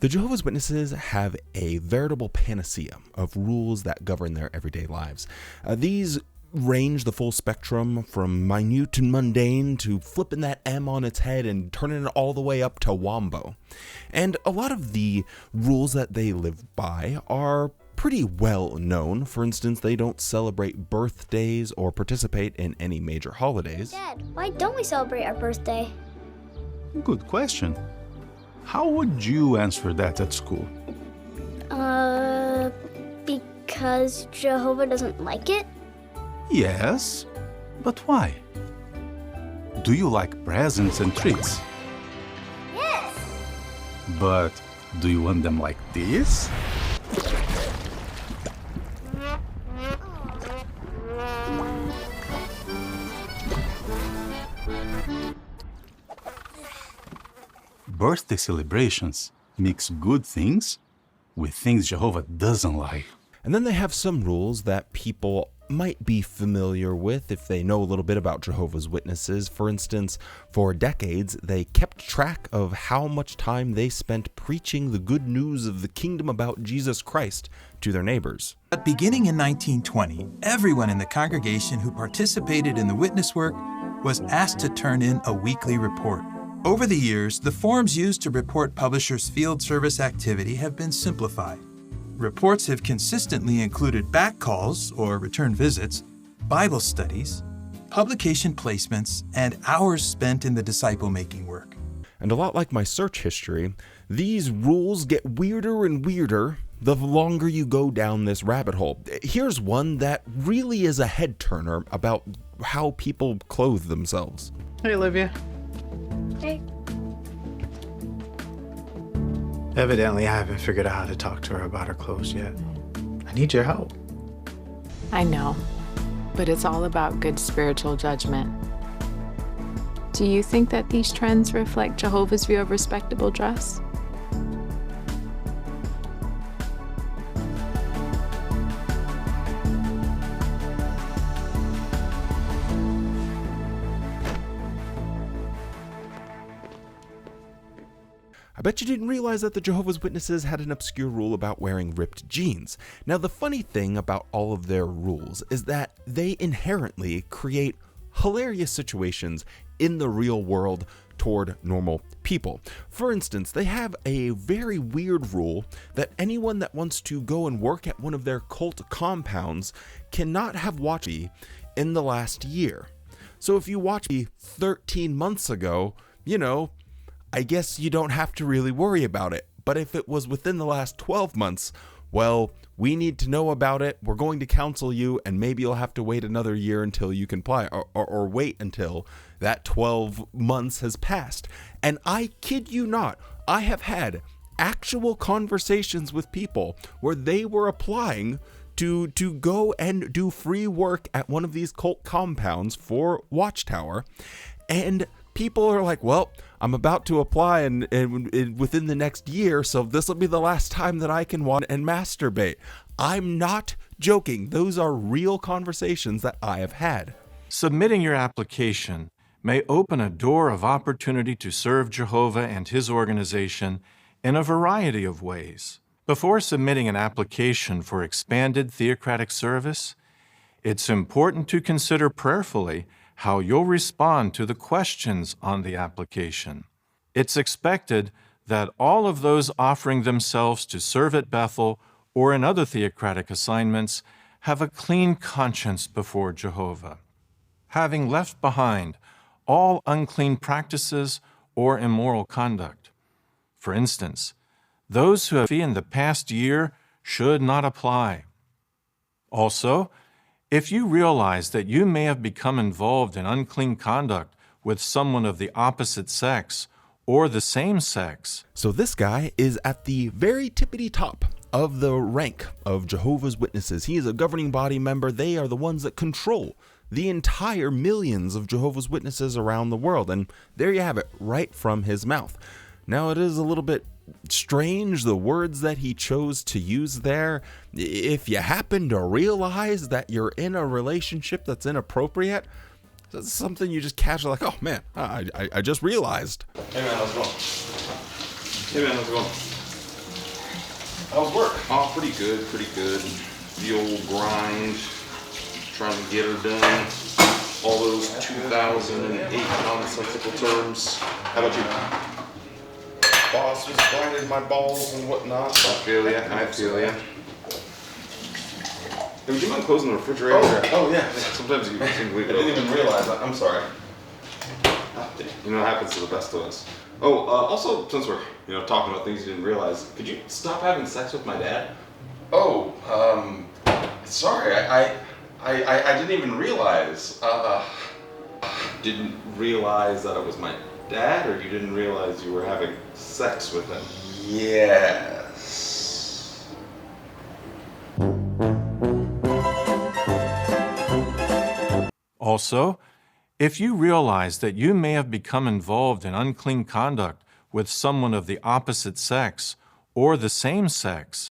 The Jehovah's Witnesses have a veritable panacea of rules that govern their everyday lives. These range the full spectrum from minute and mundane to flipping that M on its head and turning it all the way up to wombo. And a lot of the rules that they live by are pretty well known. For instance, they don't celebrate birthdays or participate in any major holidays. Dad, why don't we celebrate our birthday? Good question. How would you answer that at school? Because Jehovah doesn't like it? Yes, but why? Do you like presents and treats? Yes! But do you want them like this? Birthday celebrations mix good things with things Jehovah doesn't like. And then they have some rules that people might be familiar with if they know a little bit about Jehovah's Witnesses. For instance, for decades, they kept track of how much time they spent preaching the good news of the kingdom about Jesus Christ to their neighbors. But beginning in 1920, everyone in the congregation who participated in the witness work was asked to turn in a weekly report. Over the years, the forms used to report publishers' field service activity have been simplified. Reports have consistently included back calls or return visits, Bible studies, publication placements, and hours spent in the disciple-making work. And a lot like my search history, these rules get weirder and weirder the longer you go down this rabbit hole. Here's one that really is a head-turner about how people clothe themselves. Hey, Olivia. Hey. Evidently, I haven't figured out how to talk to her about her clothes yet. I need your help. I know, but it's all about good spiritual judgment. Do you think that these trends reflect Jehovah's view of respectable dress? I bet you didn't realize that the Jehovah's Witnesses had an obscure rule about wearing ripped jeans. Now, the funny thing about all of their rules is that they inherently create hilarious situations in the real world toward normal people. For instance, they have a very weird rule that anyone that wants to go and work at one of their cult compounds cannot have watched in the last year. So if you watched me 13 months ago, I guess you don't have to really worry about it. But if it was within the last 12 months, well, we need to know about it. We're going to counsel you, and maybe you'll have to wait another year until you can apply, or wait until that 12 months has passed. And I kid you not, I have had actual conversations with people where they were applying to go and do free work at one of these cult compounds for Watchtower, and people are like, well, I'm about to apply and within the next year, so this will be the last time that I can watch and masturbate. I'm not joking. Those are real conversations that I have had. Submitting your application may open a door of opportunity to serve Jehovah and his organization in a variety of ways. Before submitting an application for expanded theocratic service, it's important to consider prayerfully how you'll respond to the questions on the application. It's expected that all of those offering themselves to serve at Bethel or in other theocratic assignments have a clean conscience before Jehovah, having left behind all unclean practices or immoral conduct. For instance, those who have in the past year should not apply. Also, if you realize that you may have become involved in unclean conduct with someone of the opposite sex or the same sex. So this guy is at the very tippity top of the rank of Jehovah's Witnesses. He is a governing body member. They are the ones that control the entire millions of Jehovah's Witnesses around the world. And there you have it, right from his mouth. Now, it is a little bit strange, the words that he chose to use there. If you happen to realize that you're in a relationship that's inappropriate, that's something you just casually like, oh man, I just realized. Hey man, how's it going? How's work? Oh, pretty good. The old grind, trying to get her done. All those 2008 nonsensical terms. How about you? Boss was blinded my balls and whatnot. I feel ya. Hey, would you mind closing the refrigerator? Oh yeah. Sometimes you seem to leave it open. I didn't even realize. I'm sorry. You know what happens to the best of us. Also, since we're talking about things you didn't realize, could you stop having sex with my dad? Sorry. I didn't even realize. Didn't realize that it was my dad, or you didn't realize you were having sex with him? Yes. Also, if you realize that you may have become involved in unclean conduct with someone of the opposite sex or the same sex.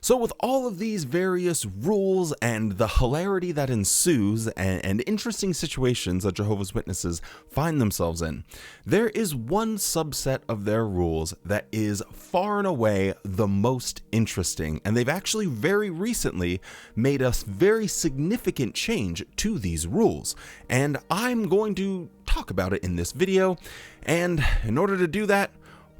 So with all of these various rules and the hilarity that ensues and interesting situations that Jehovah's Witnesses find themselves in, there is one subset of their rules that is far and away the most interesting, and they've actually very recently made a very significant change to these rules, and I'm going to talk about it in this video. And in order to do that,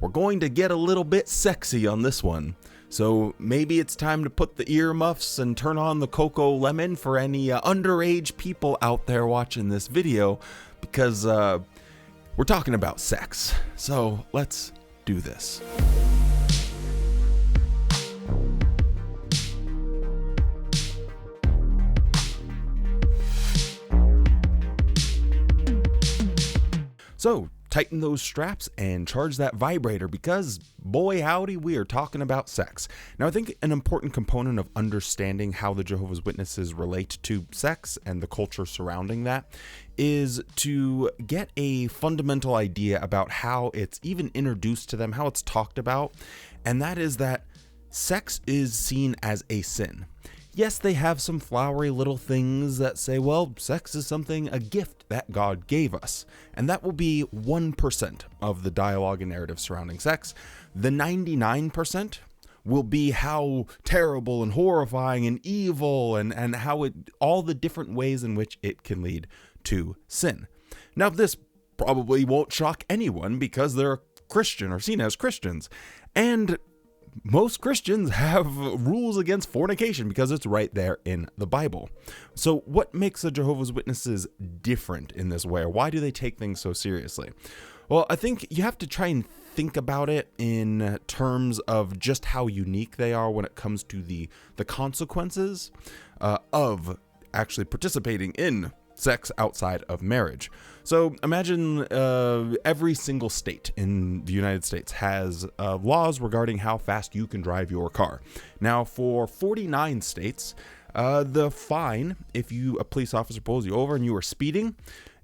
we're going to get a little bit sexy on this one. So maybe it's time to put the earmuffs and turn on the Cocoa Lemon for any underage people out there watching this video, because we're talking about sex. So let's do this. So tighten those straps and charge that vibrator, because boy howdy, we are talking about sex. Now, I think an important component of understanding how the Jehovah's Witnesses relate to sex and the culture surrounding that is to get a fundamental idea about how it's even introduced to them, how it's talked about, and that is that sex is seen as a sin. Yes, they have some flowery little things that say, well, sex is a gift that God gave us. And that will be 1% of the dialogue and narrative surrounding sex. The 99% will be how terrible and horrifying and evil and how all the different ways in which it can lead to sin. Now, this probably won't shock anyone because they're a Christian or seen as Christians. And most Christians have rules against fornication because it's right there in the Bible. So what makes the Jehovah's Witnesses different in this way? Or why do they take things so seriously? Well, I think you have to try and think about it in terms of just how unique they are when it comes to the consequences of actually participating in sex outside of marriage. So imagine every single state in the United States has laws regarding how fast you can drive your car. Now, for 49 states, the fine, if a police officer pulls you over and you are speeding,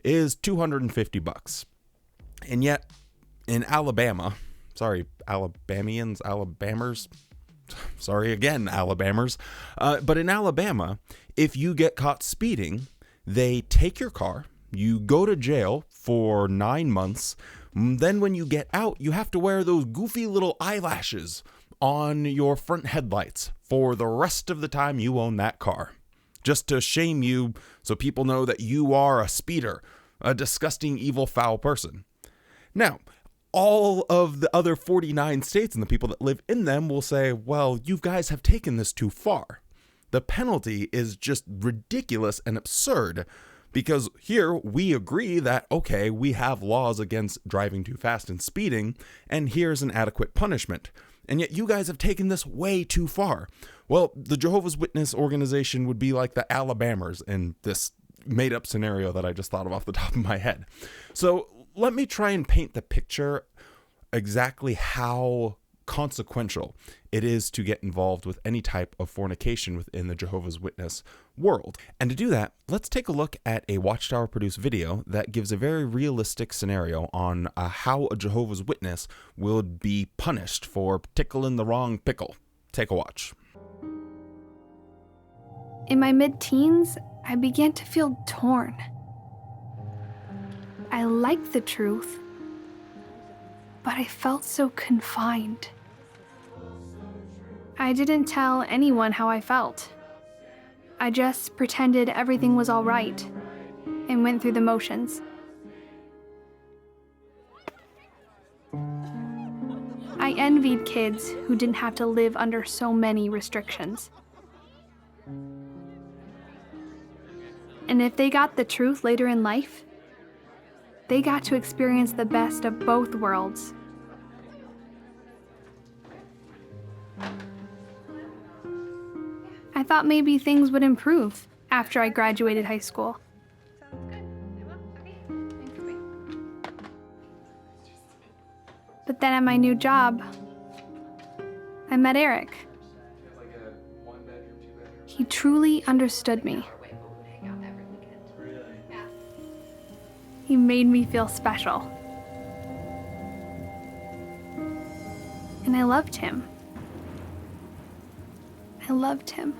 is $250. And yet, in Alabama, sorry, Alabamers, sorry again, Alabamers, but in Alabama, if you get caught speeding, they take your car, you go to jail for 9 months, then when you get out, you have to wear those goofy little eyelashes on your front headlights for the rest of the time you own that car, just to shame you so people know that you are a speeder, a disgusting, evil, foul person. Now, all of the other 49 states and the people that live in them will say, well, you guys have taken this too far. The penalty is just ridiculous and absurd, because here we agree that, okay, we have laws against driving too fast and speeding, and here's an adequate punishment. And yet you guys have taken this way too far. Well, the Jehovah's Witness organization would be like the Alabamers in this made-up scenario that I just thought of off the top of my head. So let me try and paint the picture exactly how consequential it is to get involved with any type of fornication within the Jehovah's Witness world. And to do that, let's take a look at a Watchtower produced video that gives a very realistic scenario on how a Jehovah's Witness will be punished for tickling the wrong pickle. Take a watch. In my mid-teens, I began to feel torn. I liked the truth, but I felt so confined. I didn't tell anyone how I felt. I just pretended everything was all right and went through the motions. I envied kids who didn't have to live under so many restrictions. And if they got the truth later in life, they got to experience the best of both worlds. I thought maybe things would improve after I graduated high school. But then at my new job, I met Eric. He truly understood me. He made me feel special. And I loved him. I loved him.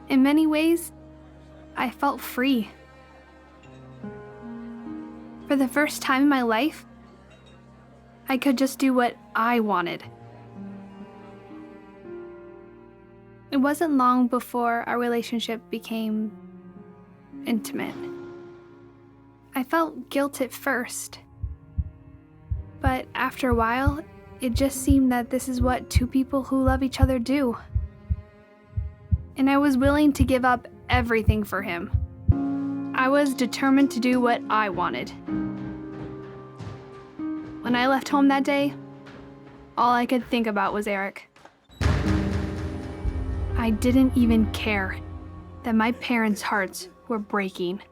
In many ways, I felt free. For the first time in my life, I could just do what I wanted. It wasn't long before our relationship became intimate. I felt guilt at first, but after a while, it just seemed that this is what two people who love each other do. And I was willing to give up everything for him. I was determined to do what I wanted. When I left home that day, all I could think about was Eric. I didn't even care that my parents' hearts were breaking.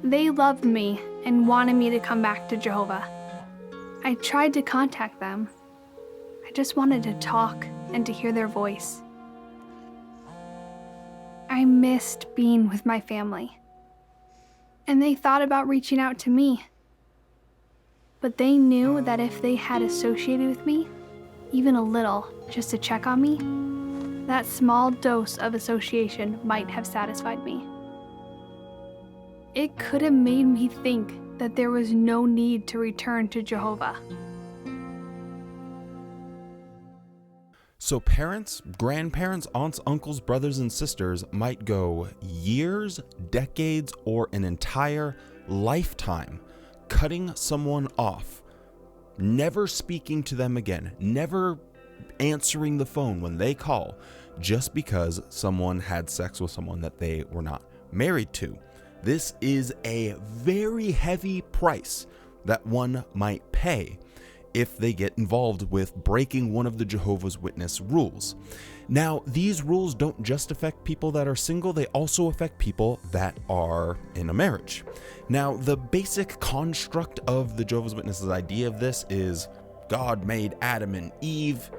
They loved me and wanted me to come back to Jehovah. I tried to contact them. I just wanted to talk and to hear their voice. I missed being with my family. And they thought about reaching out to me. But they knew that if they had associated with me, even a little, just to check on me, that small dose of association might have satisfied me. It could have made me think that there was no need to return to Jehovah. So parents, grandparents, aunts, uncles, brothers, and sisters might go years, decades, or an entire lifetime cutting someone off, never speaking to them again, never answering the phone when they call, just because someone had sex with someone that they were not married to. This is a very heavy price that one might pay if they get involved with breaking one of the Jehovah's Witness rules. Now, these rules don't just affect people that are single, they also affect people that are in a marriage. Now, the basic construct of the Jehovah's Witnesses' idea of this is God made Adam and Eve,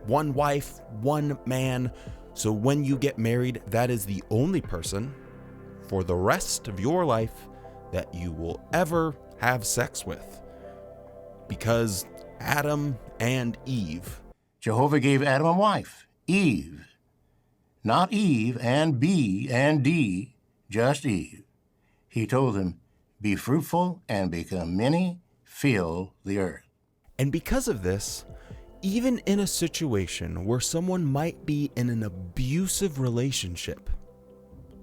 one wife, one man. So when you get married, that is the only person for the rest of your life that you will ever have sex with. Because Adam and Eve. Jehovah gave Adam a wife, Eve. Not Eve and B and D, just Eve. He told them, be fruitful and become many, fill the earth. And because of this, even in a situation where someone might be in an abusive relationship,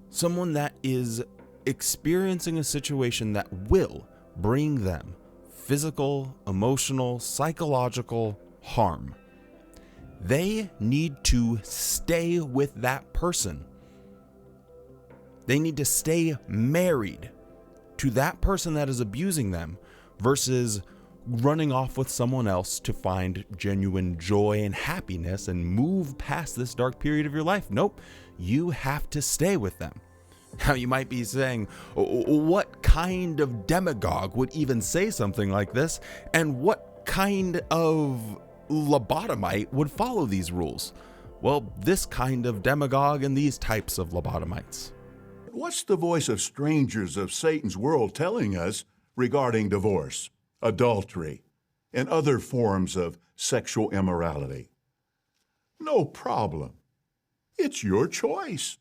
someone that is experiencing a situation that will bring them physical, emotional, psychological harm, they need to stay with that person. They need to stay married to that person that is abusing them versus running off with someone else to find genuine joy and happiness and move past this dark period of your life. Nope, you have to stay with them. Now you might be saying, what kind of demagogue would even say something like this? And what kind of lobotomite would follow these rules? Well, this kind of demagogue and these types of lobotomites. What's the voice of strangers of Satan's world telling us regarding divorce, adultery, and other forms of sexual immorality? No problem. It's your choice.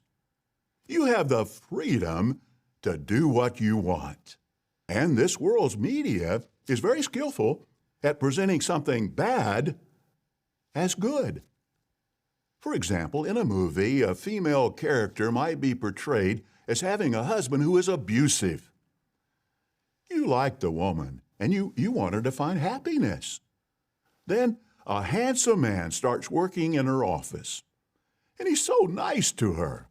You have the freedom to do what you want. And this world's media is very skillful at presenting something bad as good. For example, in a movie, a female character might be portrayed as having a husband who is abusive. You like the woman, and you want her to find happiness. Then a handsome man starts working in her office, and he's so nice to her.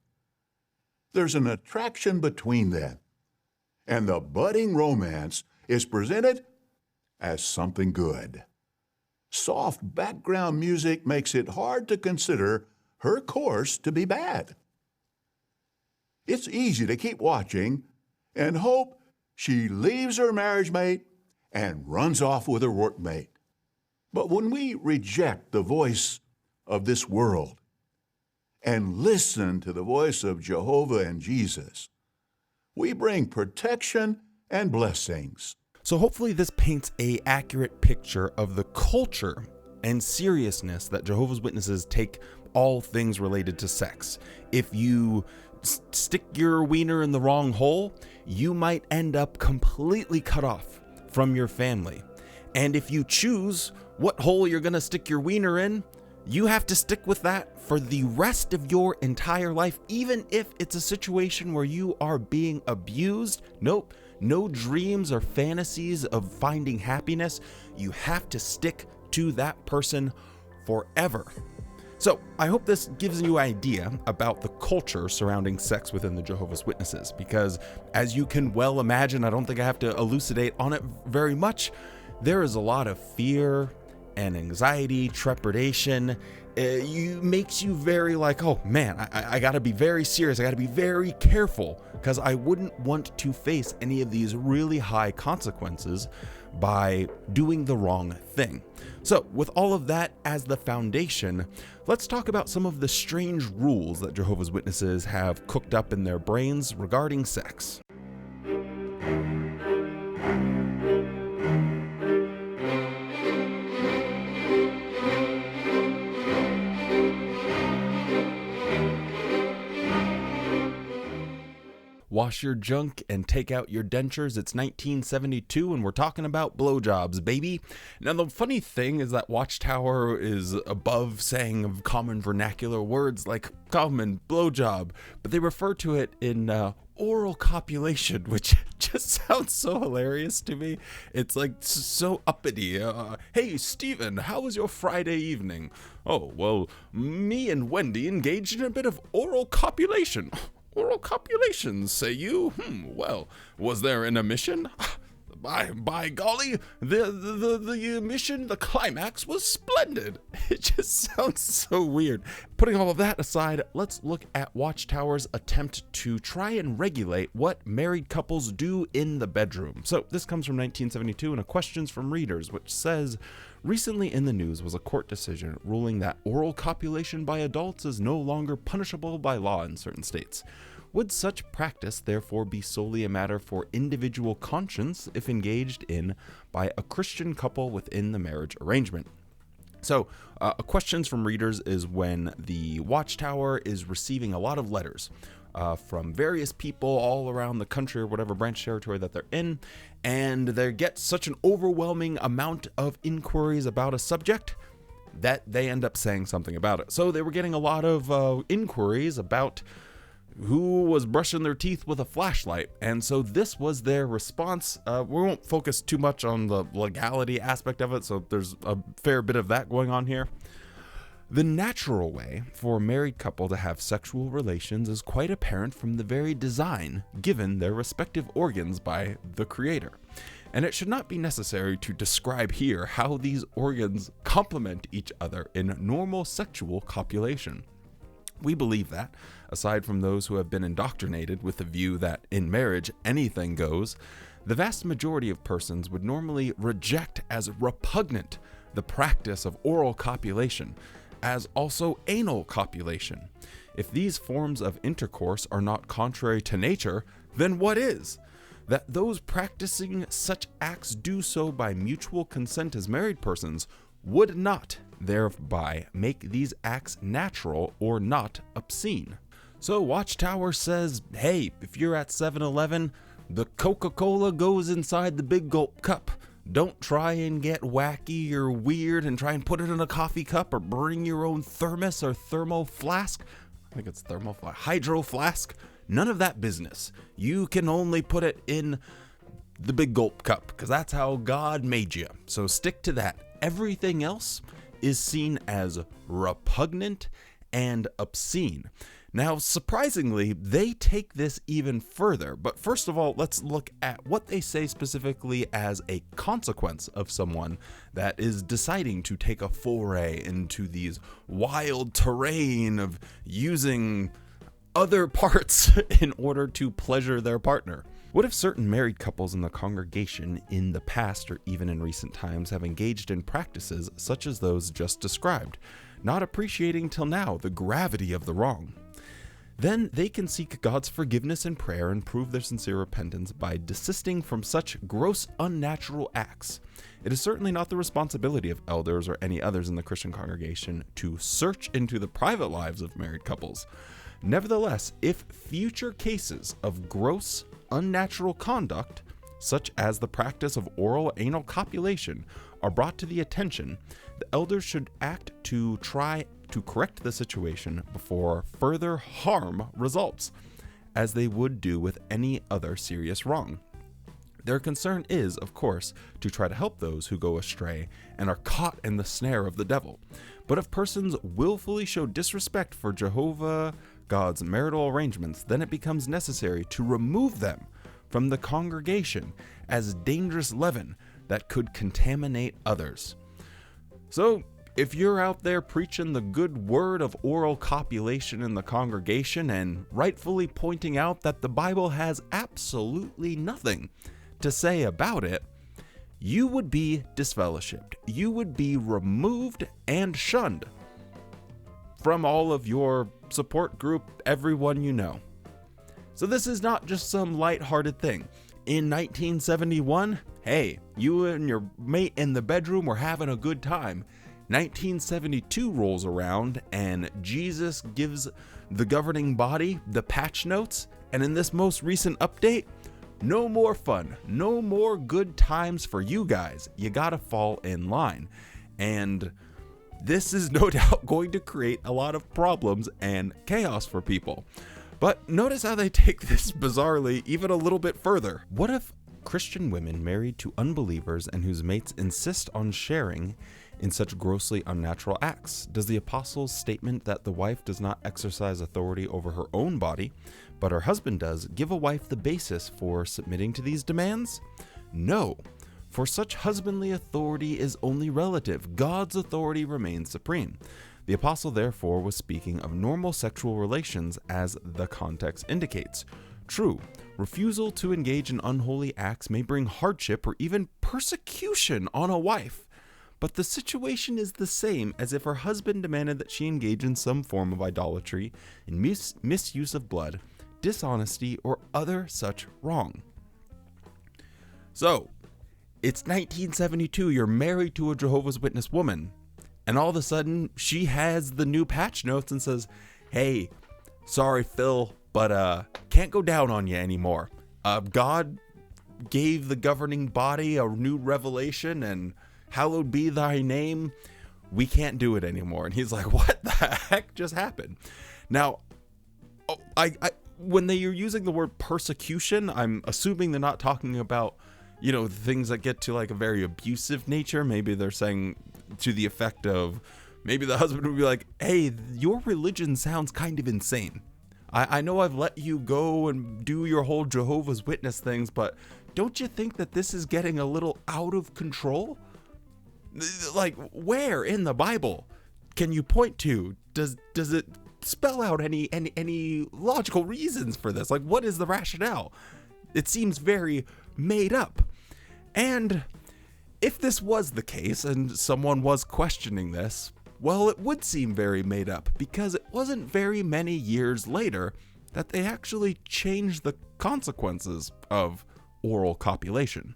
There's an attraction between them, and the budding romance is presented as something good. Soft background music makes it hard to consider her course to be bad. It's easy to keep watching and hope she leaves her marriage mate and runs off with her workmate. But when we reject the voice of this world and listen to the voice of Jehovah and Jesus, we bring protection and blessings. So hopefully this paints an accurate picture of the culture and seriousness that Jehovah's Witnesses take all things related to sex. If you stick your wiener in the wrong hole, you might end up completely cut off from your family. And if you choose what hole you're going to stick your wiener in, you have to stick with that for the rest of your entire life, even if it's a situation where you are being abused. Nope. No dreams or fantasies of finding happiness. You have to stick to that person forever. So I hope this gives you an idea about the culture surrounding sex within the Jehovah's Witnesses, because as you can well imagine, I don't think I have to elucidate on it very much. There is a lot of fear and anxiety, trepidation. It makes you very like, oh man, I gotta be very serious. I gotta be very careful, because I wouldn't want to face any of these really high consequences by doing the wrong thing. So with all of that as the foundation, let's talk about some of the strange rules that Jehovah's Witnesses have cooked up in their brains regarding sex. Wash your junk and take out your dentures. It's 1972 and we're talking about blowjobs, baby. Now the funny thing is that Watchtower is above saying common vernacular words like common blowjob, but they refer to it in oral copulation, which just sounds so hilarious to me. It's like so uppity. Hey Steven, how was your Friday evening? Oh, well, me and Wendy engaged in a bit of oral copulation. Oral copulations, say you? Well, was there an emission? By golly, the emission, the climax was splendid. It just sounds so weird. Putting all of that aside, let's look at Watchtower's attempt to try and regulate what married couples do in the bedroom. So this comes from 1972 and a questions from readers, which says, recently in the news was a court decision ruling that oral copulation by adults is no longer punishable by law in certain states. Would such practice therefore be solely a matter for individual conscience if engaged in by a Christian couple within the marriage arrangement? So, questions from readers is when the Watchtower is receiving a lot of letters from various people all around the country or whatever branch territory that they're in, and they get such an overwhelming amount of inquiries about a subject that they end up saying something about it. So they were getting a lot of inquiries about who was brushing their teeth with a flashlight, and so this was their response. We won't focus too much on the legality aspect of it, so there's a fair bit of that going on here. The natural way for a married couple to have sexual relations is quite apparent from the very design given their respective organs by the Creator. And it should not be necessary to describe here how these organs complement each other in normal sexual copulation. We believe that, aside from those who have been indoctrinated with the view that in marriage anything goes, the vast majority of persons would normally reject as repugnant the practice of oral copulation, as also anal copulation. If these forms of intercourse are not contrary to nature, then what is? That those practicing such acts do so by mutual consent as married persons would not thereby make these acts natural or not obscene. So Watchtower says, hey, if you're at 7-Eleven, the Coca-Cola goes inside the big gulp cup. Don't try and get wacky or weird and try and put it in a coffee cup or bring your own thermos or thermo flask. I think it's hydro flask. None of that business. You can only put it in the big gulp cup because that's how God made you. So stick to that. Everything else is seen as repugnant and obscene. Now, surprisingly, they take this even further. But first of all, let's look at what they say specifically as a consequence of someone that is deciding to take a foray into these wild terrain of using other parts in order to pleasure their partner. What if certain married couples in the congregation in the past or even in recent times have engaged in practices such as those just described, not appreciating till now the gravity of the wrong? Then they can seek God's forgiveness in prayer and prove their sincere repentance by desisting from such gross, unnatural acts. It is certainly not the responsibility of elders or any others in the Christian congregation to search into the private lives of married couples. Nevertheless, if future cases of gross, unnatural conduct, such as the practice of oral anal copulation, are brought to the attention, the elders should act to try to correct the situation before further harm results, as they would do with any other serious wrong. Their concern is, of course, to try to help those who go astray and are caught in the snare of the devil. But if persons willfully show disrespect for Jehovah, God's marital arrangements, then it becomes necessary to remove them from the congregation as dangerous leaven that could contaminate others. So, if you're out there preaching the good word of oral copulation in the congregation and rightfully pointing out that the Bible has absolutely nothing to say about it, you would be disfellowshipped. You would be removed and shunned from all of your support group, everyone you know. So this is not just some lighthearted thing. In 1971, hey, you and your mate in the bedroom were having a good time. 1972 rolls around and Jesus gives the governing body the patch notes, and in this most recent update, no more fun, no more good times for you guys. You gotta fall in line. And this is no doubt going to create a lot of problems and chaos for people. But notice how they take this bizarrely even a little bit further. What if Christian women married to unbelievers and whose mates insist on sharing in such grossly unnatural acts? Does the apostle's statement that the wife does not exercise authority over her own body, but her husband does, give a wife the basis for submitting to these demands? No, for such husbandly authority is only relative. God's authority remains supreme. The apostle therefore was speaking of normal sexual relations as the context indicates. True, refusal to engage in unholy acts may bring hardship or even persecution on a wife, but the situation is the same as if her husband demanded that she engage in some form of idolatry, in misuse of blood, dishonesty, or other such wrong. So, it's 1972, you're married to a Jehovah's Witness woman, and all of a sudden, she has the new patch notes and says, hey, sorry, Phil, but can't go down on you anymore. God gave the governing body a new revelation, and hallowed be thy name. We can't do it anymore. And he's like, what the heck just happened? Now, when they are using the word persecution, I'm assuming they're not talking about, things that get to like a very abusive nature. Maybe they're saying to the effect of, maybe the husband would be like, hey, your religion sounds kind of insane. I know I've let you go and do your whole Jehovah's Witness things, but don't you think that this is getting a little out of control? Like, where in the Bible can you point to? Does it spell out any logical reasons for this? Like, what is the rationale? It seems very made up. And if this was the case and someone was questioning this, well, it would seem very made up, because it wasn't very many years later that they actually changed the consequences of oral copulation.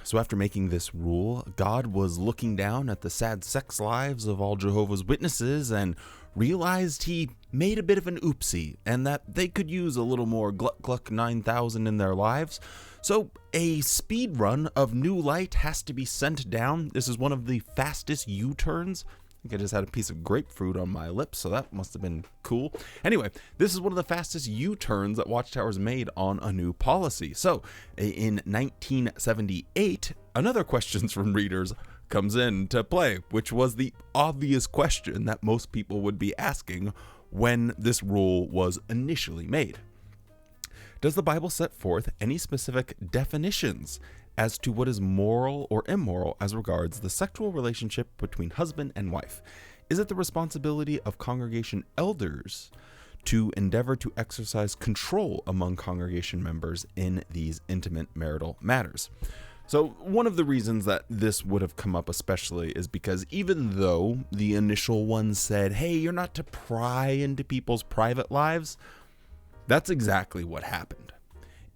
So after making this rule, God was looking down at the sad sex lives of all Jehovah's Witnesses and realized he made a bit of an oopsie and that they could use a little more Gluck Gluck 9000 in their lives. So a speed run of new light has to be sent down. This is one of the fastest U-turns. I think I just had a piece of grapefruit on my lips, so that must have been cool. Anyway, this is one of the fastest U-turns that Watchtower's made on a new policy. So in 1978, another questions from readers comes into play, which was the obvious question that most people would be asking when this rule was initially made. Does the Bible set forth any specific definitions as to what is moral or immoral as regards the sexual relationship between husband and wife? Is it the responsibility of congregation elders to endeavor to exercise control among congregation members in these intimate marital matters? So one of the reasons that this would have come up especially is because even though the initial one said, hey, you're not to pry into people's private lives, that's exactly what happened.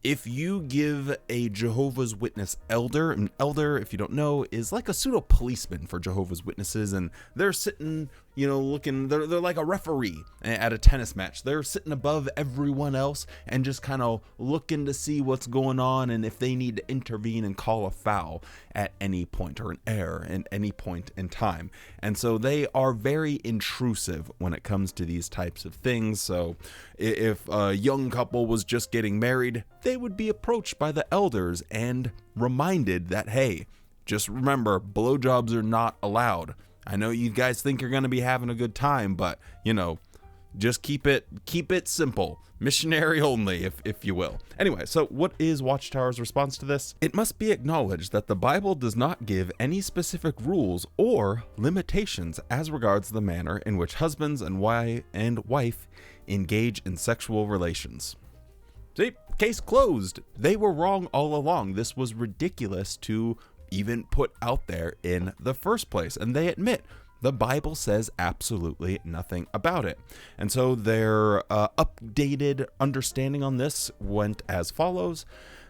If you give a Jehovah's Witness elder, an elder, if you don't know, is like a pseudo policeman for Jehovah's Witnesses, and they're sitting, looking, they're like a referee at a tennis match. They're sitting above everyone else and just kind of looking to see what's going on and if they need to intervene and call a foul at any point, or an error at any point in time. And so they are very intrusive when it comes to these types of things. So if a young couple was just getting married, they would be approached by the elders and reminded that, hey, just remember, blowjobs are not allowed. I know you guys think you're going to be having a good time, but, just keep it simple. Missionary only, if you will. Anyway, so what is Watchtower's response to this? It must be acknowledged that the Bible does not give any specific rules or limitations as regards the manner in which husbands and wife engage in sexual relations. See, case closed. They were wrong all along. This was ridiculous to even put out there in the first place. And they admit the Bible says absolutely nothing about it. And so their updated understanding on this went as follows.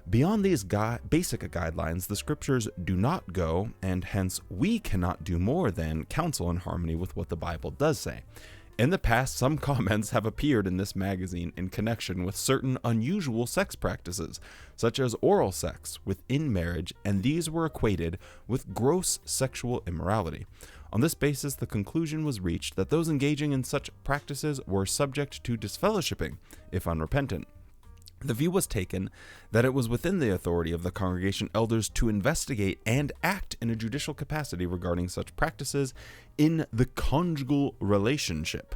Beyond these basic guidelines, the scriptures do not go, and hence we cannot do more than counsel in harmony with what the Bible does say. In the past, some comments have appeared in this magazine in connection with certain unusual sex practices, such as oral sex within marriage, and these were equated with gross sexual immorality. On this basis, the conclusion was reached that those engaging in such practices were subject to disfellowshipping, if unrepentant. The view was taken that it was within the authority of the congregation elders to investigate and act in a judicial capacity regarding such practices in the conjugal relationship.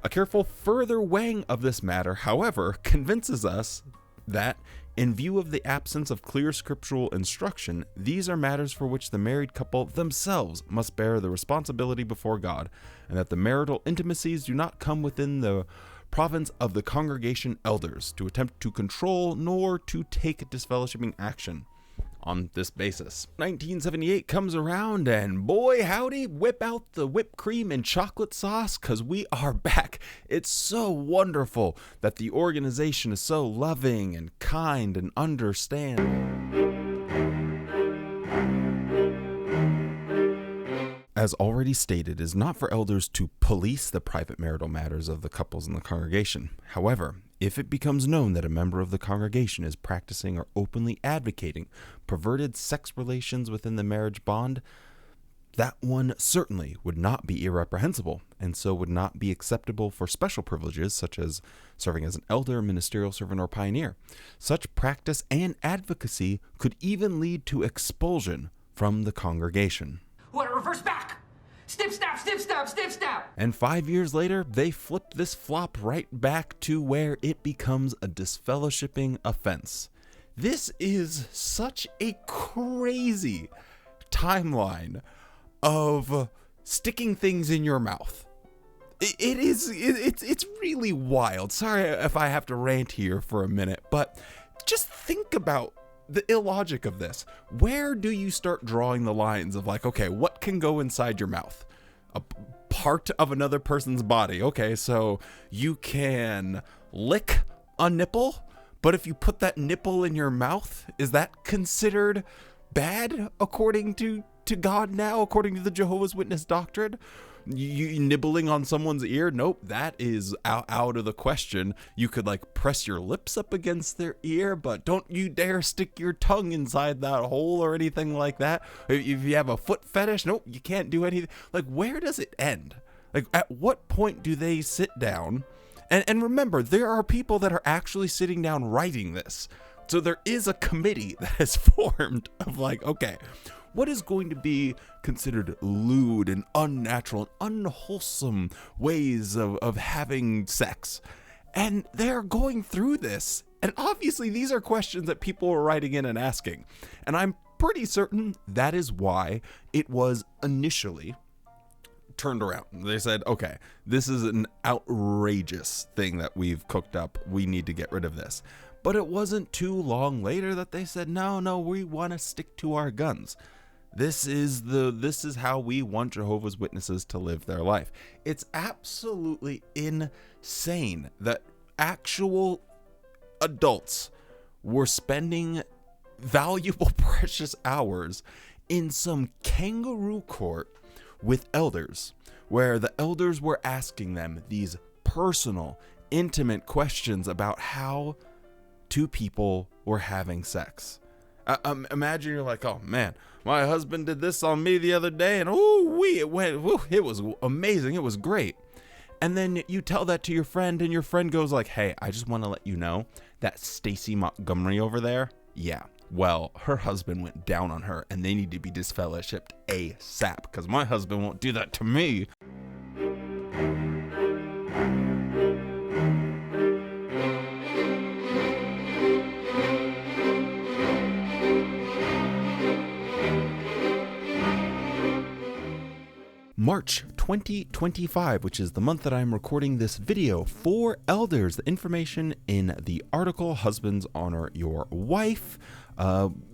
A careful further weighing of this matter, however, convinces us that, in view of the absence of clear scriptural instruction, these are matters for which the married couple themselves must bear the responsibility before God, and that the marital intimacies do not come within the province of the congregation elders to attempt to control nor to take disfellowshipping action on this basis. 1978 comes around and boy howdy, whip out the whipped cream and chocolate sauce, because we are back. It's so wonderful that the organization is so loving and kind and understanding. As already stated, it is not for elders to police the private marital matters of the couples in the congregation. However, if it becomes known that a member of the congregation is practicing or openly advocating perverted sex relations within the marriage bond, that one certainly would not be irreprehensible, and so would not be acceptable for special privileges such as serving as an elder, ministerial servant, or pioneer. Such practice and advocacy could even lead to expulsion from the congregation. What, reverse back? Snip, snap, snip, snap, snip, snap. And 5 years later, they flipped this flop right back to where it becomes a disfellowshipping offense. This is such a crazy timeline of sticking things in your mouth. It's really wild. Sorry if I have to rant here for a minute, but just think about the illogic of this. Where do you start drawing the lines of like, okay, what can go inside your mouth? A part of another person's body. Okay, so you can lick a nipple, but if you put that nipple in your mouth, is that considered bad according to God now, according to the Jehovah's Witness doctrine? You nibbling on someone's ear? Nope, that is out of the question. You could like press your lips up against their ear, but don't you dare stick your tongue inside that hole or anything like that. If you have a foot fetish, nope, you can't do anything. Like, where does it end? Like, at what point do they sit down? And remember, there are people that are actually sitting down writing this. So there is a committee that is formed of like, okay, what is going to be considered lewd and unnatural and unwholesome ways of having sex? And they're going through this. And obviously these are questions that people are writing in and asking. And I'm pretty certain that is why it was initially turned around. They said, okay, this is an outrageous thing that we've cooked up. We need to get rid of this. But it wasn't too long later that they said, no, we want to stick to our guns. This is how we want Jehovah's Witnesses to live their life. It's absolutely insane that actual adults were spending valuable, precious hours in some kangaroo court with elders, where the elders were asking them these personal, intimate questions about how two people were having sex. Imagine you're like, oh man, my husband did this on me the other day, and it was amazing, it was great. And then you tell that to your friend, and your friend goes like, hey, I just want to let you know that Stacy Montgomery over there, yeah, well, her husband went down on her, and they need to be disfellowshipped ASAP, because my husband won't do that to me. March 2025, which is the month that I'm recording this video, for elders. The information in the article, Husbands Honor Your Wife,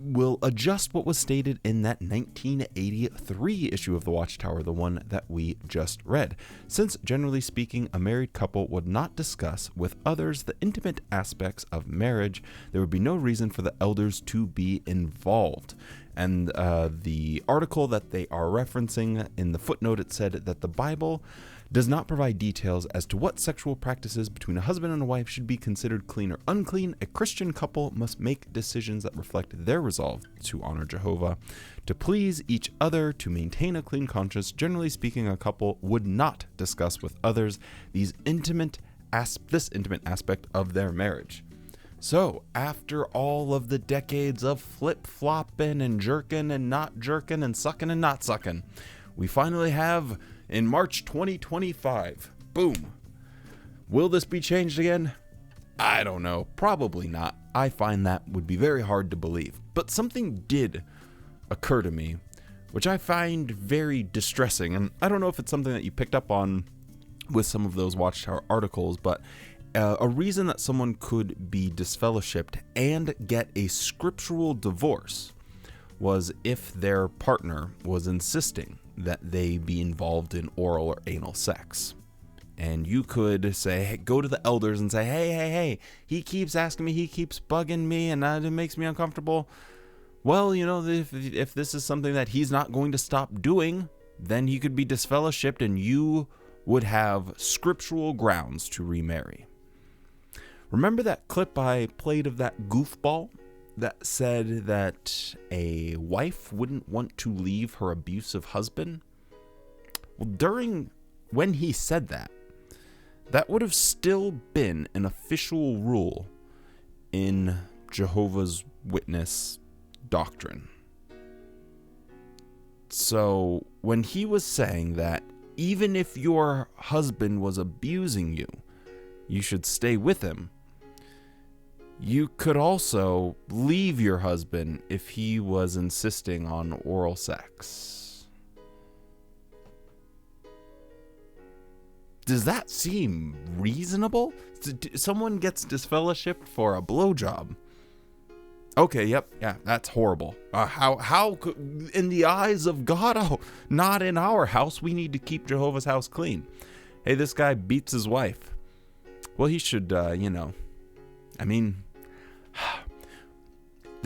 will adjust what was stated in that 1983 issue of the Watchtower, the one that we just read. Since, generally speaking, a married couple would not discuss with others the intimate aspects of marriage, there would be no reason for the elders to be involved. And the article that they are referencing, in the footnote, it said that the Bible does not provide details as to what sexual practices between a husband and a wife should be considered clean or unclean. A Christian couple must make decisions that reflect their resolve to honor Jehovah, to please each other, to maintain a clean conscience. Generally speaking, a couple would not discuss with others this intimate aspect of their marriage. So, after all of the decades of flip-flopping and jerking and not jerking and sucking and not sucking, we finally have, in March 2025, boom. Will this be changed again? I don't know. Probably not. I find that would be very hard to believe. But something did occur to me, which I find very distressing. And I don't know if it's something that you picked up on with some of those Watchtower articles, but a reason that someone could be disfellowshipped and get a scriptural divorce was if their partner was insisting that they be involved in oral or anal sex. And you could say, hey, go to the elders and say, hey, he keeps asking me, he keeps bugging me, and it makes me uncomfortable. Well, you know, if this is something that he's not going to stop doing, then he could be disfellowshipped and you would have scriptural grounds to remarry. Remember that clip I played of that goofball that said that a wife wouldn't want to leave her abusive husband? Well, when he said that, that would have still been an official rule in Jehovah's Witness doctrine. So when he was saying that even if your husband was abusing you, you should stay with him, you could also leave your husband if he was insisting on oral sex. Does that seem reasonable? Someone gets disfellowshipped for a blowjob. Okay, yep, yeah, that's horrible. How could, in the eyes of God, oh, not in our house, we need to keep Jehovah's house clean. Hey, this guy beats his wife. Well, he should, they're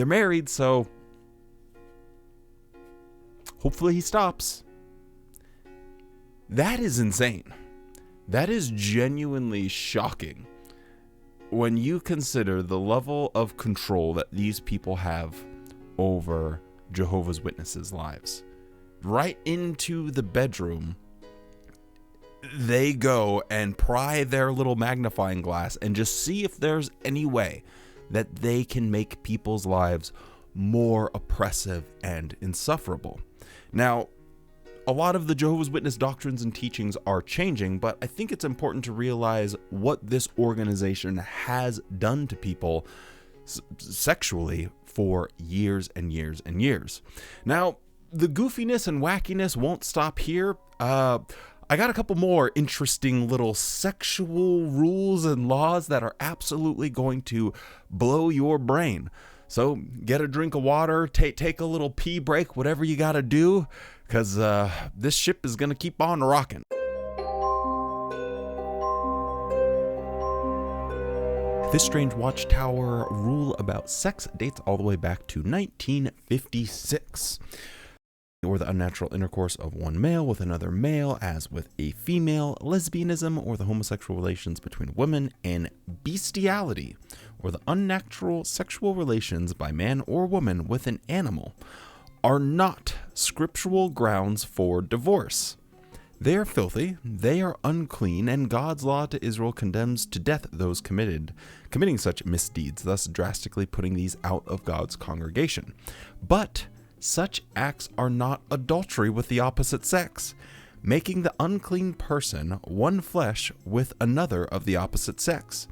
married, so Hopefully he stops. That is insane. That is genuinely shocking when you consider the level of control that these people have over Jehovah's Witnesses' lives. Right into the bedroom, they go and pry their little magnifying glass and just see if there's any way that they can make people's lives more oppressive and insufferable. Now, a lot of the Jehovah's Witness doctrines and teachings are changing, but I think it's important to realize what this organization has done to people sexually for years and years and years. Now, the goofiness and wackiness won't stop here. I got a couple more interesting little sexual rules and laws that are absolutely going to blow your brain. So get a drink of water, take a little pee break, whatever you got to do, because this ship is going to keep on rocking. This strange Watchtower rule about sex dates all the way back to 1956. Or the unnatural intercourse of one male with another male, as with a female, lesbianism, or the homosexual relations between women, and bestiality, or the unnatural sexual relations by man or woman with an animal, are not scriptural grounds for divorce. They are filthy, they are unclean, and God's law to Israel condemns to death those committing such misdeeds, thus drastically putting these out of God's congregation. But such acts are not adultery with the opposite sex, making the unclean person one flesh with another of the opposite sex.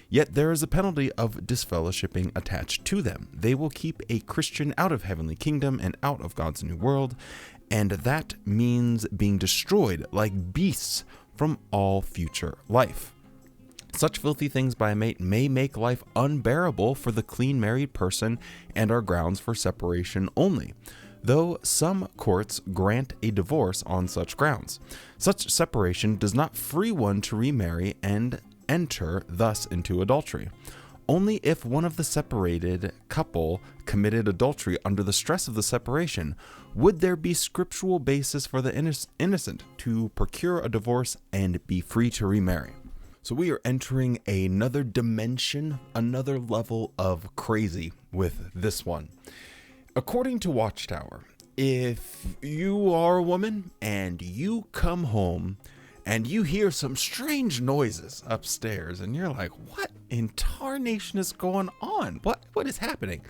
Yet there is a penalty of disfellowshipping attached to them. They will keep a Christian out of heavenly kingdom and out of God's new world, and that means being destroyed like beasts from all future life. Such filthy things by a mate may make life unbearable for the clean married person and are grounds for separation only, though some courts grant a divorce on such grounds. Such separation does not free one to remarry and enter thus into adultery. Only if one of the separated couple committed adultery under the stress of the separation would there be scriptural basis for the innocent to procure a divorce and be free to remarry. So we are entering another dimension, another level of crazy with this one. According to Watchtower, if you are a woman and you come home and you hear some strange noises upstairs and you're like, what in tarnation is going on? What is happening?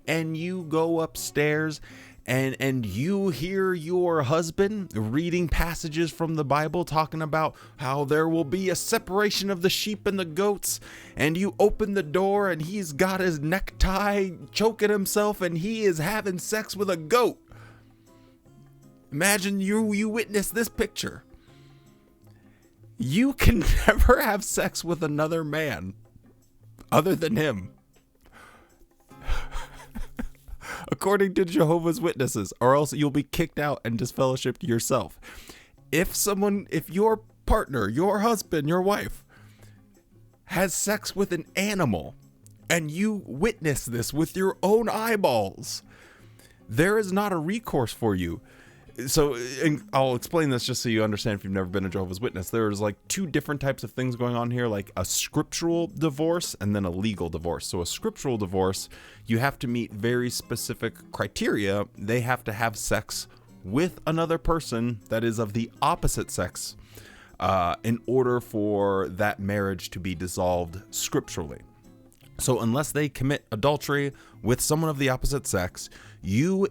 And you go upstairs and you hear your husband reading passages from the Bible talking about how there will be a separation of the sheep and the goats, and you open the door and he's got his necktie choking himself and he is having sex with a goat. Imagine you witness this picture. You can never have sex with another man other than him, according to Jehovah's Witnesses, or else you'll be kicked out and disfellowshipped yourself. If your partner, your husband, your wife has sex with an animal and you witness this with your own eyeballs, there is not a recourse for you. So, and I'll explain this just so you understand if you've never been a Jehovah's Witness. There's like two different types of things going on here, like a scriptural divorce and then a legal divorce. So a scriptural divorce, you have to meet very specific criteria. They have to have sex with another person that is of the opposite sex in order for that marriage to be dissolved scripturally. So unless they commit adultery with someone of the opposite sex, you,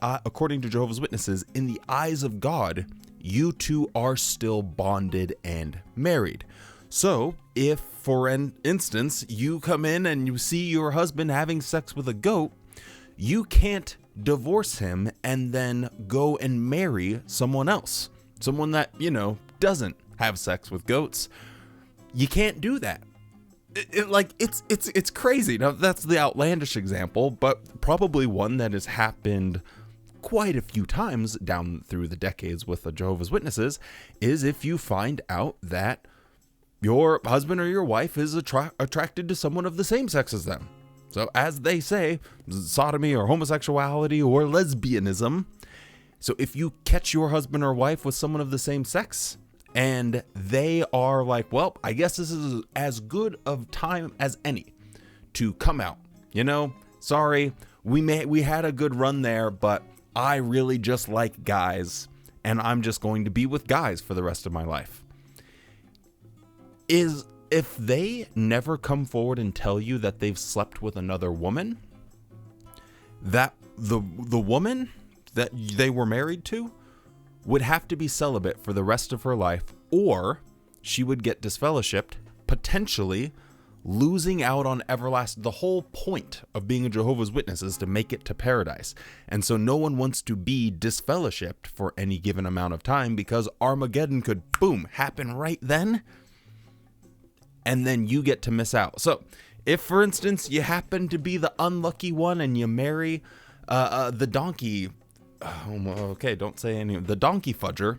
according to Jehovah's Witnesses, in the eyes of God, you two are still bonded and married. So if, for an instance, you come in and you see your husband having sex with a goat, you can't divorce him and then go and marry someone else, someone that, doesn't have sex with goats. You can't do that. It's crazy. Now that's the outlandish example, but probably one that has happened quite a few times down through the decades with the Jehovah's Witnesses is if you find out that your husband or your wife is attracted to someone of the same sex as them. So as they say, sodomy or homosexuality or lesbianism, So if you catch your husband or wife with someone of the same sex and they are like, well, I guess this is as good of time as any to come out, sorry, we had a good run there, but I really just like guys and I'm just going to be with guys for the rest of my life. If they never come forward and tell you that they've slept with another woman, that the woman that they were married to would have to be celibate for the rest of her life, or she would get disfellowshipped, potentially losing out on everlasting. The whole point of being a Jehovah's Witness is to make it to paradise. And so no one wants to be disfellowshipped for any given amount of time, because Armageddon could, boom, happen right then. And then you get to miss out. So if, for instance, you happen to be the unlucky one and you marry the donkey, don't say any, the donkey fudger,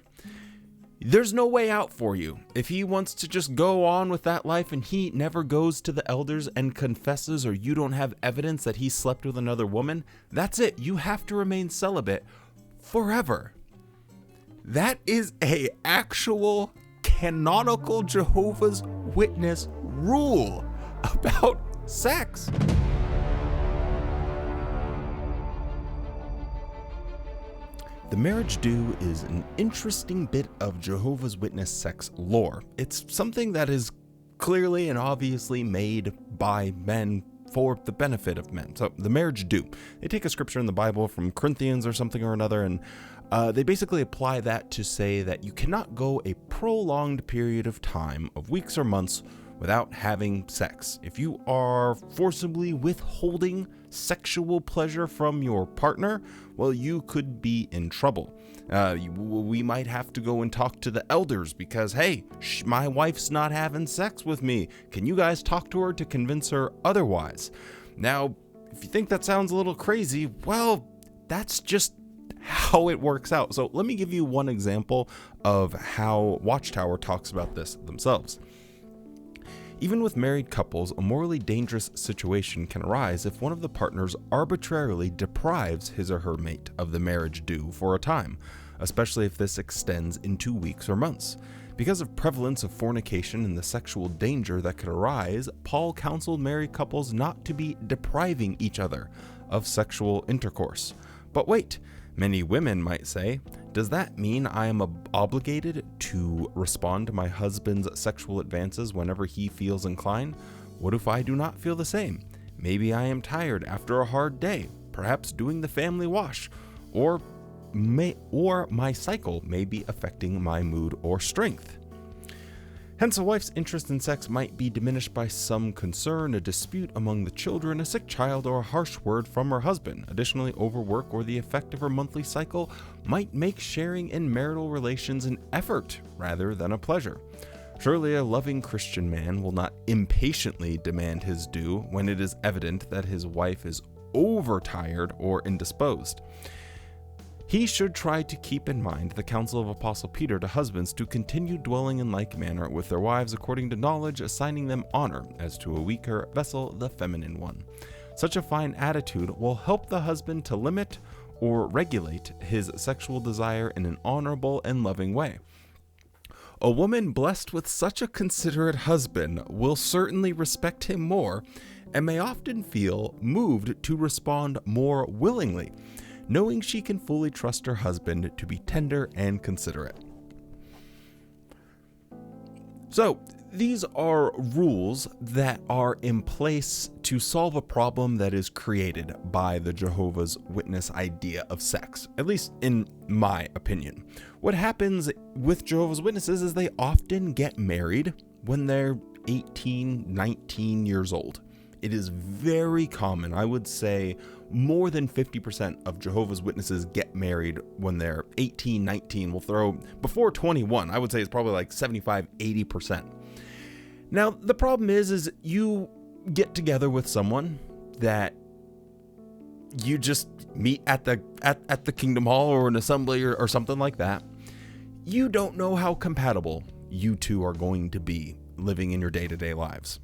there's no way out for you. If he wants to just go on with that life and he never goes to the elders and confesses, or you don't have evidence that he slept with another woman, that's it. You have to remain celibate forever. That is a actual canonical Jehovah's Witness rule about sex. The marriage due is an interesting bit of Jehovah's Witness sex lore. It's something that is clearly and obviously made by men for the benefit of men. So the marriage due, they take a scripture in the Bible from Corinthians or something or another, and they basically apply that to say that you cannot go a prolonged period of time, of weeks or months, without having sex. If you are forcibly withholding sexual pleasure from your partner, well, you could be in trouble. We might have to go and talk to the elders because, hey, my wife's not having sex with me. Can you guys talk to her to convince her otherwise? Now, if you think that sounds a little crazy, well, that's just how it works out. So let me give you one example of how Watchtower talks about this themselves. Even with married couples, a morally dangerous situation can arise if one of the partners arbitrarily deprives his or her mate of the marriage due for a time, especially if this extends into weeks or months. Because of prevalence of fornication and the sexual danger that could arise, Paul counseled married couples not to be depriving each other of sexual intercourse. But wait, many women might say, does that mean I am obligated to respond to my husband's sexual advances whenever he feels inclined? What if I do not feel the same? Maybe I am tired after a hard day, perhaps doing the family wash, or my cycle may be affecting my mood or strength. Hence, a wife's interest in sex might be diminished by some concern, a dispute among the children, a sick child, or a harsh word from her husband. Additionally, overwork or the effect of her monthly cycle might make sharing in marital relations an effort rather than a pleasure. Surely a loving Christian man will not impatiently demand his due when it is evident that his wife is overtired or indisposed. He should try to keep in mind the counsel of Apostle Peter to husbands to continue dwelling in like manner with their wives according to knowledge, assigning them honor as to a weaker vessel, the feminine one. Such a fine attitude will help the husband to limit or regulate his sexual desire in an honorable and loving way. A woman blessed with such a considerate husband will certainly respect him more and may often feel moved to respond more willingly, knowing she can fully trust her husband to be tender and considerate. So, these are rules that are in place to solve a problem that is created by the Jehovah's Witness idea of sex, at least in my opinion. What happens with Jehovah's Witnesses is they often get married when they're 18, 19 years old. It is very common. I would say more than 50% of Jehovah's Witnesses get married when they're 18, 19. We'll throw before 21. I would say it's probably like 75, 80%. Now, the problem is you get together with someone that you just meet at the Kingdom Hall or an assembly or something like that. You don't know how compatible you two are going to be living in your day-to-day lives.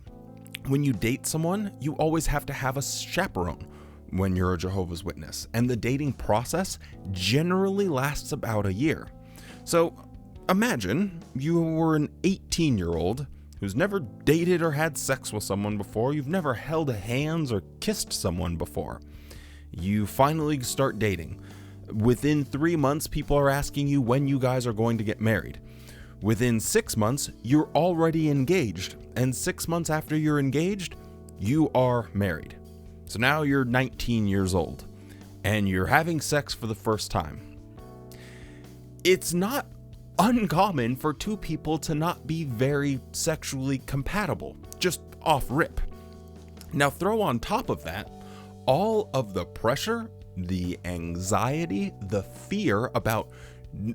When you date someone, you always have to have a chaperone. when you're a Jehovah's Witness, and the dating process generally lasts about a year. So imagine you were an 18-year-old who's never dated or had sex with someone before. You've never held hands or kissed someone before. You finally start dating. Within 3 months, people are asking you when you guys are going to get married. Within 6 months, you're already engaged. And 6 months after you're engaged, you are married. So now you're 19 years old and you're having sex for the first time. It's not uncommon for two people to not be very sexually compatible, just off rip. Now throw on top of that all of the pressure, the anxiety, the fear about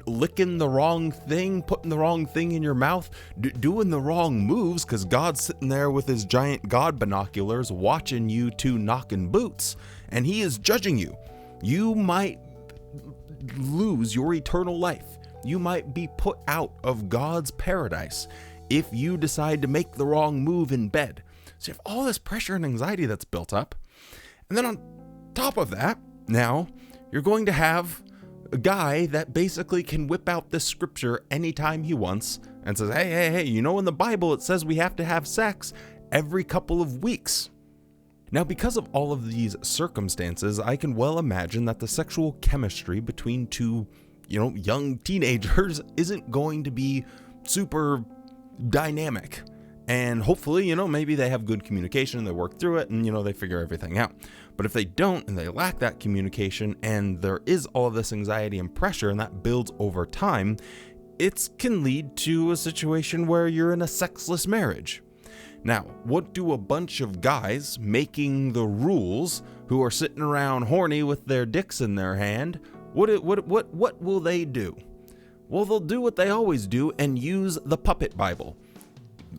licking the wrong thing, putting the wrong thing in your mouth, doing the wrong moves because God's sitting there with his giant God binoculars watching you two knocking boots, and he is judging you. You might lose your eternal life. You might be put out of God's paradise if you decide to make the wrong move in bed. So you have all this pressure and anxiety that's built up. And then on top of that, now you're going to have a guy that basically can whip out this scripture anytime he wants and says, hey, you know, in the Bible it says we have to have sex every couple of weeks. Now, because of all of these circumstances, I can well imagine that the sexual chemistry between two, young teenagers isn't going to be super dynamic. And hopefully, maybe they have good communication and they work through it and, they figure everything out. But if they don't and they lack that communication and there is all of this anxiety and pressure and that builds over time, it can lead to a situation where you're in a sexless marriage. Now, what do a bunch of guys making the rules who are sitting around horny with their dicks in their hand, what will they do? Well, they'll do what they always do and use the puppet Bible.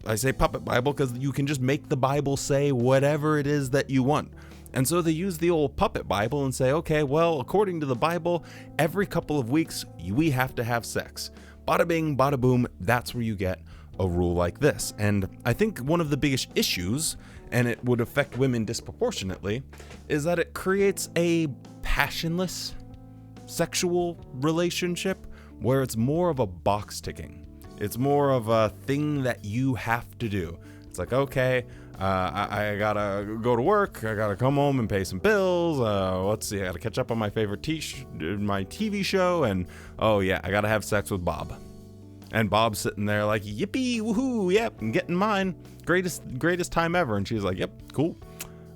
I say puppet Bible because you can just make the Bible say whatever it is that you want. And so they use the old puppet Bible and say, okay, well, according to the Bible, every couple of weeks, we have to have sex. Bada bing, bada boom, that's where you get a rule like this. And I think one of the biggest issues, and it would affect women disproportionately, is that it creates a passionless sexual relationship where it's more of a box ticking. It's more of a thing that you have to do. It's like, okay, I gotta go to work. I gotta come home and pay some bills. Let's see, I gotta catch up on my favorite my TV show. And oh yeah, I gotta have sex with Bob. And Bob's sitting there like, yippee, woohoo, yep, I'm getting mine. Greatest time ever. And she's like, yep, cool.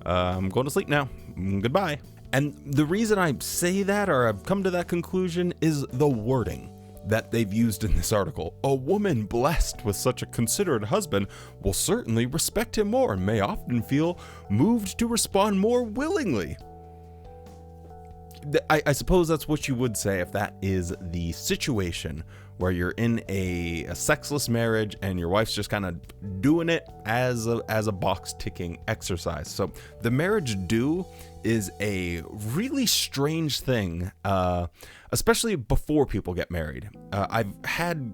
I'm going to sleep now. Goodbye. And the reason I say that, or I've come to that conclusion, is the wording that they've used in this article. A woman blessed with such a considerate husband will certainly respect him more and may often feel moved to respond more willingly. I suppose that's what you would say if that is the situation where you're in a sexless marriage and your wife's just kind of doing it as a box ticking exercise. So the marriage due is a really strange thing, especially before people get married.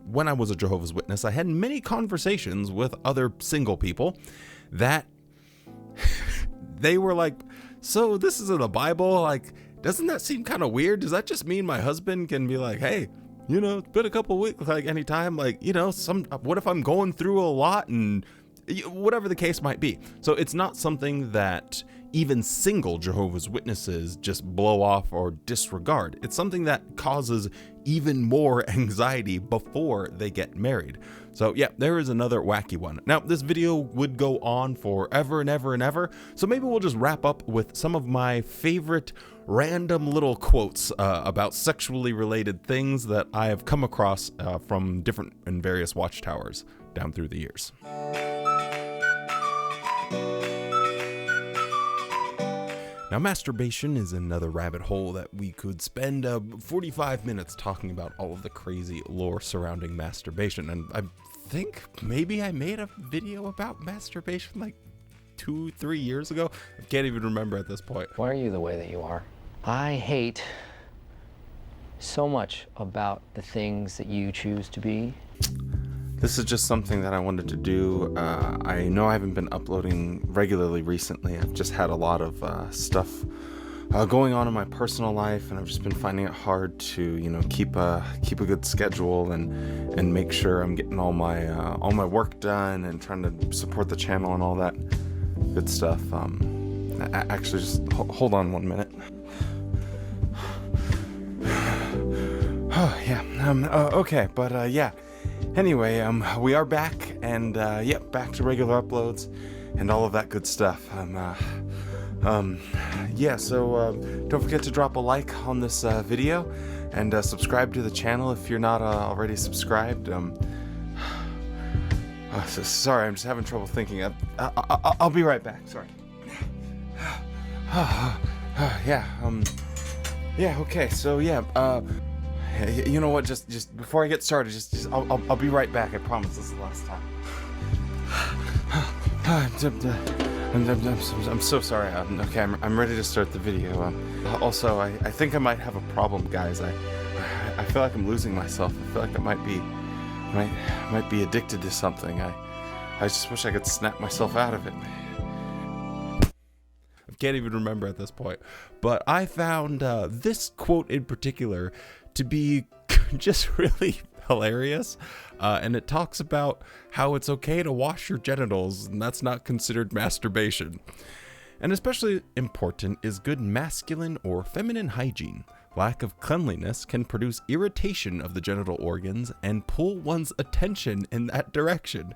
When I was a Jehovah's Witness, I had many conversations with other single people that they were like, so this is in the Bible, like, doesn't that seem kind of weird? Does that just mean my husband can be like, hey, it's been a couple of weeks, like anytime, like, what if I'm going through a lot and whatever the case might be. So it's not something that even single Jehovah's Witnesses just blow off or disregard. It's something that causes even more anxiety before they get married. So yeah, there is another wacky one. Now, this video would go on forever and ever and ever, so maybe we'll just wrap up with some of my favorite random little quotes about sexually related things that I have come across from different and various Watchtowers down through the years. Now, masturbation is another rabbit hole that we could spend 45 minutes talking about all of the crazy lore surrounding masturbation. And I think maybe I made a video about masturbation like 2-3 years ago. I can't even remember at this point. Why are you the way that you are? I hate so much about the things that you choose to be. This is just something that I wanted to do. I know I haven't been uploading regularly recently. I've just had a lot of stuff going on in my personal life, and I've just been finding it hard to, you know, keep a good schedule and make sure I'm getting all my work done and trying to support the channel and all that good stuff. Actually, just hold on 1 minute. Oh yeah. Okay, but yeah. Anyway, we are back, and back to regular uploads and all of that good stuff. Yeah, so don't forget to drop a like on this video, and subscribe to the channel if you're not already subscribed. Sorry, I'm just having trouble thinking. I'll be right back. Sorry. Yeah. Okay. So yeah. You know what? Just before I get started, I'll be right back. I promise. This is the last time. I'm so sorry. Okay, I'm ready to start the video. Also, I think I might have a problem, guys. I feel like I'm losing myself. I feel like I might be addicted to something. I just wish I could snap myself out of it. I can't even remember at this point. But I found this quote in particular to be just really hilarious, and it talks about how it's okay to wash your genitals, and that's not considered masturbation. And especially important is good masculine or feminine hygiene. Lack of cleanliness can produce irritation of the genital organs and pull one's attention in that direction.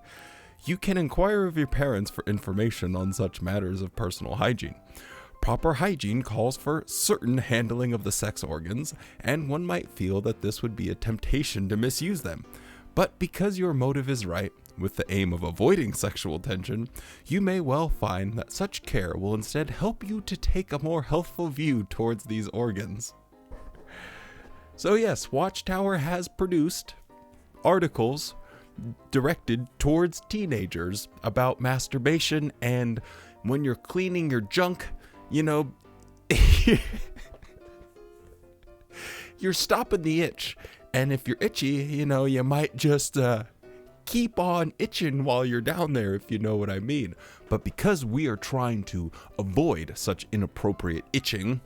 You can inquire of your parents for information on such matters of personal hygiene. Proper hygiene calls for certain handling of the sex organs, and one might feel that this would be a temptation to misuse them. But because your motive is right, with the aim of avoiding sexual tension, you may well find that such care will instead help you to take a more healthful view towards these organs. So yes, Watchtower has produced articles directed towards teenagers about masturbation, and when you're cleaning your junk, you know, you're stopping the itch. And if you're itchy, you know, you might just keep on itching while you're down there, if you know what I mean. But because we are trying to avoid such inappropriate itching,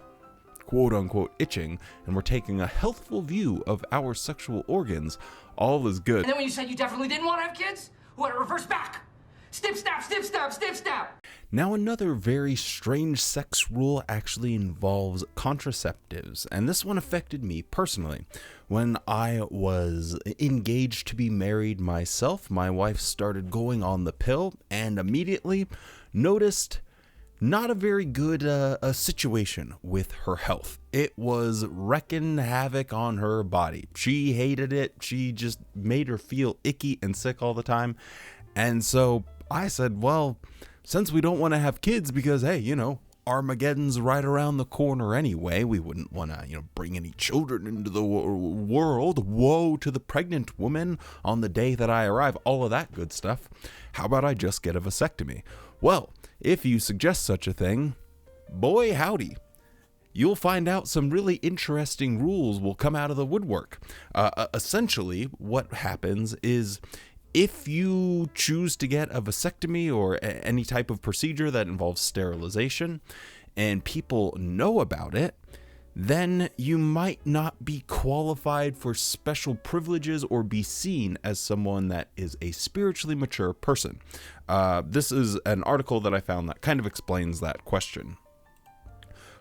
quote unquote itching, and we're taking a healthful view of our sexual organs, all is good. And then when you said you definitely didn't want to have kids, what, reverse back? Snip, snap, snip, snap, snip, snap. Now, another very strange sex rule actually involves contraceptives, and this one affected me personally. When I was engaged to be married myself, my wife started going on the pill and immediately noticed not a very good situation with her health. It was wreaking havoc on her body. She hated it. She just made her feel icky and sick all the time. And so I said, well, since we don't want to have kids because, hey, you know, Armageddon's right around the corner anyway, we wouldn't want to, you know, bring any children into the world. Woe to the pregnant woman on the day that I arrive. All of that good stuff. How about I just get a vasectomy? Well, if you suggest such a thing, boy howdy, you'll find out some really interesting rules will come out of the woodwork. Essentially, what happens is, if you choose to get a vasectomy or any type of procedure that involves sterilization and people know about it, then you might not be qualified for special privileges or be seen as someone that is a spiritually mature person. This is an article that I found that kind of explains that question.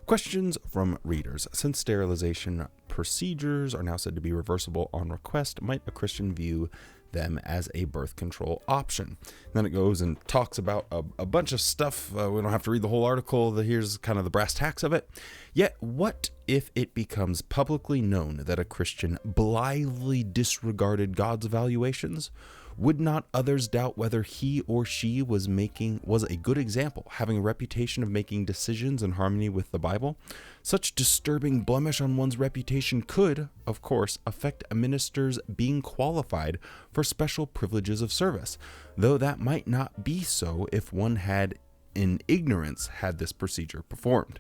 Questions from readers. Since sterilization procedures are now said to be reversible on request, might a Christian view them as a birth control option? And then it goes and talks about a bunch of stuff. We don't have to read the whole article. Here's kind of the brass tacks of it. Yet, what if it becomes publicly known that a Christian blithely disregarded God's evaluations? Would not others doubt whether he or she was a good example, having a reputation of making decisions in harmony with the Bible? Such disturbing blemish on one's reputation could, of course, affect a minister's being qualified for special privileges of service, though that might not be so if one had, in ignorance, had this procedure performed.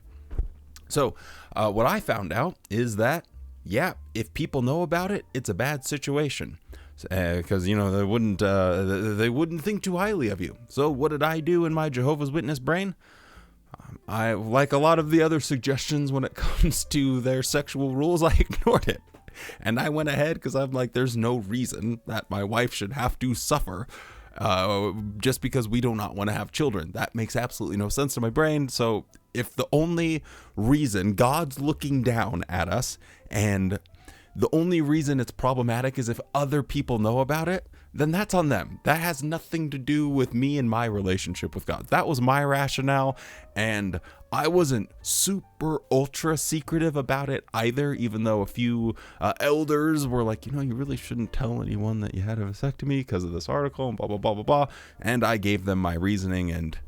So, what I found out is that, yeah, if people know about it, it's a bad situation. Because, you know, they wouldn't think too highly of you. So what did I do in my Jehovah's Witness brain? I, like a lot of the other suggestions when it comes to their sexual rules, I ignored it. And I went ahead because I'm like, there's no reason that my wife should have to suffer just because we do not want to have children. That makes absolutely no sense to my brain. So if the only reason God's looking down at us and the only reason it's problematic is if other people know about it, then that's on them. That has nothing to do with me and my relationship with God. That was my rationale, and I wasn't super ultra secretive about it either, even though a few elders were like, you really shouldn't tell anyone that you had a vasectomy because of this article and blah, blah, blah, blah, blah. And I gave them my reasoning, and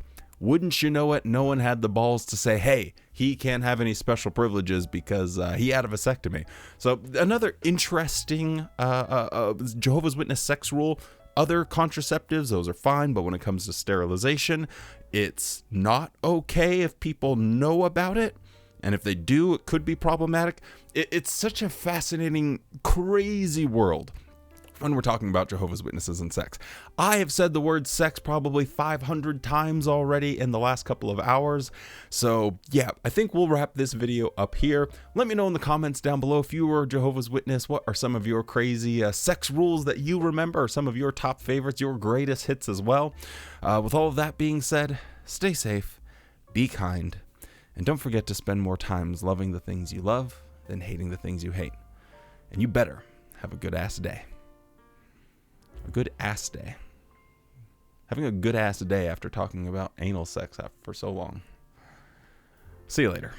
wouldn't you know it, no one had the balls to say, hey, he can't have any special privileges because he had a vasectomy. So another interesting Jehovah's Witness sex rule, other contraceptives, those are fine, but when it comes to sterilization, it's not okay if people know about it. And if they do, it could be problematic. It's such a fascinating, crazy world when we're talking about Jehovah's Witnesses and sex. I have said the word sex probably 500 times already in the last couple of hours. So yeah, I think we'll wrap this video up here. Let me know in the comments down below if you were a Jehovah's Witness. What are some of your crazy sex rules that you remember, or some of your top favorites, your greatest hits as well? With all of that being said, stay safe, be kind, and don't forget to spend more times loving the things you love than hating the things you hate. And you better have a good ass day. A good ass day. Having a good ass day after talking about anal sex for so long. See you later.